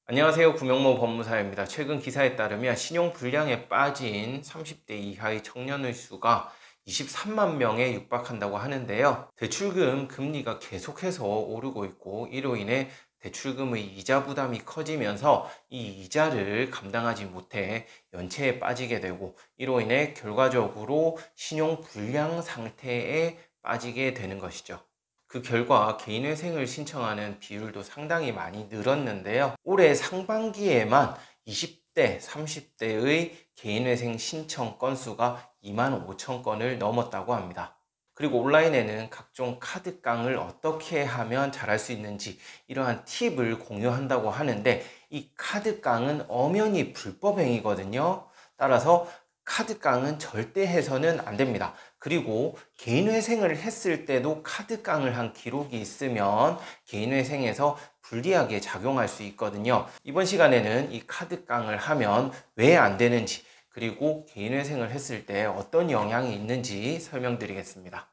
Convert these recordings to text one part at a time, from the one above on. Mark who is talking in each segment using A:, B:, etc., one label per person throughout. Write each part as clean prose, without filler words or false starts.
A: 안녕하세요. 구명모 법무사입니다. 최근 기사에 따르면 신용불량에 빠진 30대 이하의 청년의 수가 23만 명에 육박한다고 하는데요. 대출금 금리가 계속해서 오르고 있고 이로 인해 대출금의 이자 부담이 커지면서 이 이자를 감당하지 못해 연체에 빠지게 되고 이로 인해 결과적으로 신용불량 상태에 빠지게 되는 것이죠. 그 결과 개인회생을 신청하는 비율도 상당히 많이 늘었는데요. 올해 상반기에만 20대, 30대의 개인회생 신청 건수가 2만 5천 건을 넘었다고 합니다. 그리고 온라인에는 각종 카드깡을 어떻게 하면 잘할 수 있는지 이러한 팁을 공유한다고 하는데 이 카드깡은 엄연히 불법행위거든요. 따라서 카드깡은 절대 해서는 안 됩니다. 그리고 개인회생을 했을 때도 카드깡을 한 기록이 있으면 개인회생에서 불리하게 작용할 수 있거든요. 이번 시간에는 이 카드깡을 하면 왜 안 되는지 그리고 개인회생을 했을 때 어떤 영향이 있는지 설명드리겠습니다.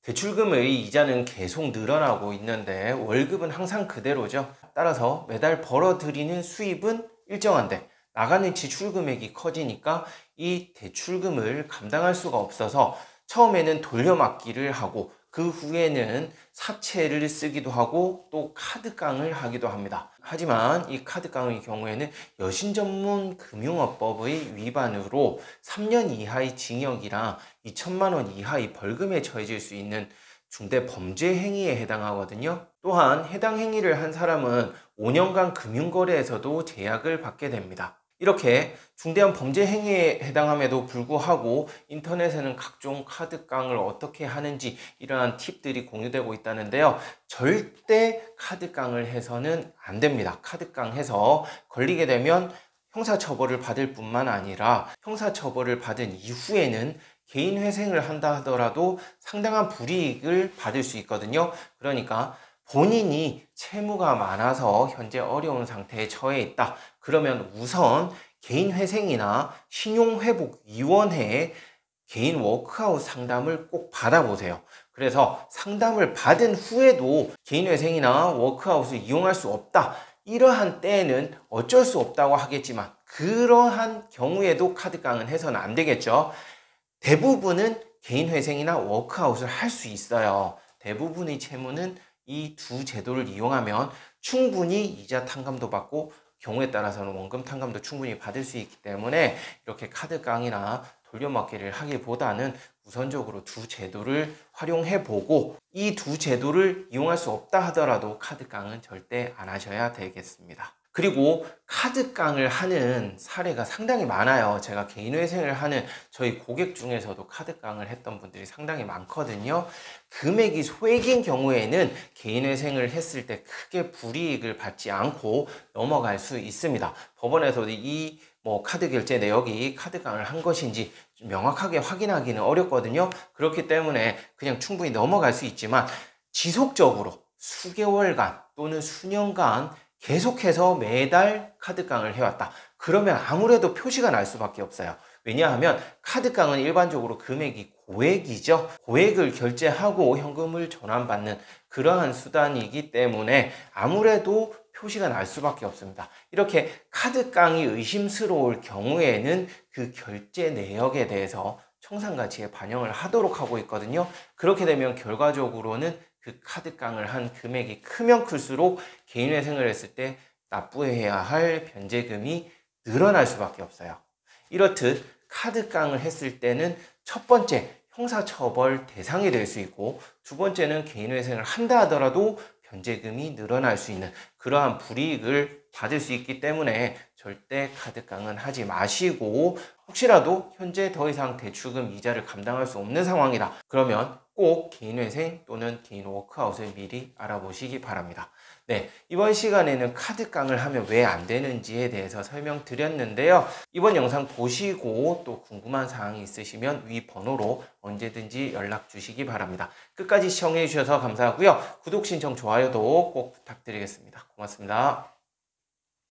A: 대출금의 이자는 계속 늘어나고 있는데 월급은 항상 그대로죠. 따라서 매달 벌어들이는 수입은 일정한데 나가는 지출 금액이 커지니까 이 대출금을 감당할 수가 없어서 처음에는 돌려막기를 하고 그 후에는 사채를 쓰기도 하고 또 카드깡을 하기도 합니다. 하지만 이 카드깡의 경우에는 여신전문금융업법의 위반으로 3년 이하의 징역이랑 2천만 원 이하의 벌금에 처해질 수 있는 중대 범죄 행위에 해당하거든요. 또한 해당 행위를 한 사람은 5년간 금융거래에서도 제약을 받게 됩니다. 이렇게 중대한 범죄 행위에 해당함에도 불구하고 인터넷에는 각종 카드깡을 어떻게 하는지 이러한 팁들이 공유되고 있다는데요. 절대 카드깡을 해서는 안 됩니다. 카드깡 해서 걸리게 되면 형사처벌을 받을 뿐만 아니라 형사처벌을 받은 이후에는 개인회생을 한다 하더라도 상당한 불이익을 받을 수 있거든요. 그러니까 본인이 채무가 많아서 현재 어려운 상태에 처해 있다. 그러면 우선 개인회생이나 신용회복위원회에 개인 워크아웃 상담을 꼭 받아보세요. 그래서 상담을 받은 후에도 개인회생이나 워크아웃을 이용할 수 없다. 이러한 때에는 어쩔 수 없다고 하겠지만 그러한 경우에도 카드깡은 해서는 안 되겠죠. 대부분은 개인회생이나 워크아웃을 할 수 있어요. 대부분의 채무는 이 두 제도를 이용하면 충분히 이자 탕감도 받고 경우에 따라서는 원금 탕감도 충분히 받을 수 있기 때문에 이렇게 카드깡이나 돌려막기를 하기보다는 우선적으로 두 제도를 활용해 보고 이 두 제도를 이용할 수 없다 하더라도 카드깡은 절대 안 하셔야 되겠습니다. 그리고 카드깡을 하는 사례가 상당히 많아요. 제가 개인회생을 하는 저희 고객 중에서도 카드깡을 했던 분들이 상당히 많거든요. 금액이 소액인 경우에는 개인회생을 했을 때 크게 불이익을 받지 않고 넘어갈 수 있습니다. 법원에서도 이 카드 결제 내역이 카드깡을 한 것인지 명확하게 확인하기는 어렵거든요. 그렇기 때문에 그냥 충분히 넘어갈 수 있지만 지속적으로 수개월간 또는 수년간 계속해서 매달 카드깡을 해왔다. 그러면 아무래도 표시가 날 수밖에 없어요. 왜냐하면 카드깡은 일반적으로 금액이 고액이죠. 고액을 결제하고 현금을 전환받는 그러한 수단이기 때문에 아무래도 표시가 날 수밖에 없습니다. 이렇게 카드깡이 의심스러울 경우에는 그 결제 내역에 대해서 청산가치에 반영을 하도록 하고 있거든요. 그렇게 되면 결과적으로는 그 카드깡을 한 금액이 크면 클수록 개인회생을 했을 때 납부해야 할 변제금이 늘어날 수밖에 없어요. 이렇듯 카드깡을 했을 때는 첫 번째 형사처벌 대상이 될 수 있고 두 번째는 개인회생을 한다 하더라도 변제금이 늘어날 수 있는 그러한 불이익을 받을 수 있기 때문에 절대 카드깡은 하지 마시고 혹시라도 현재 더 이상 대출금 이자를 감당할 수 없는 상황이다. 그러면 꼭 개인회생 또는 개인 워크아웃을 미리 알아보시기 바랍니다. 네, 이번 시간에는 카드깡을 하면 왜 안 되는지에 대해서 설명드렸는데요. 이번 영상 보시고 또 궁금한 사항이 있으시면 위 번호로 언제든지 연락 주시기 바랍니다. 끝까지 시청해 주셔서 감사하고요. 구독, 신청, 좋아요도 꼭 부탁드리겠습니다. 고맙습니다.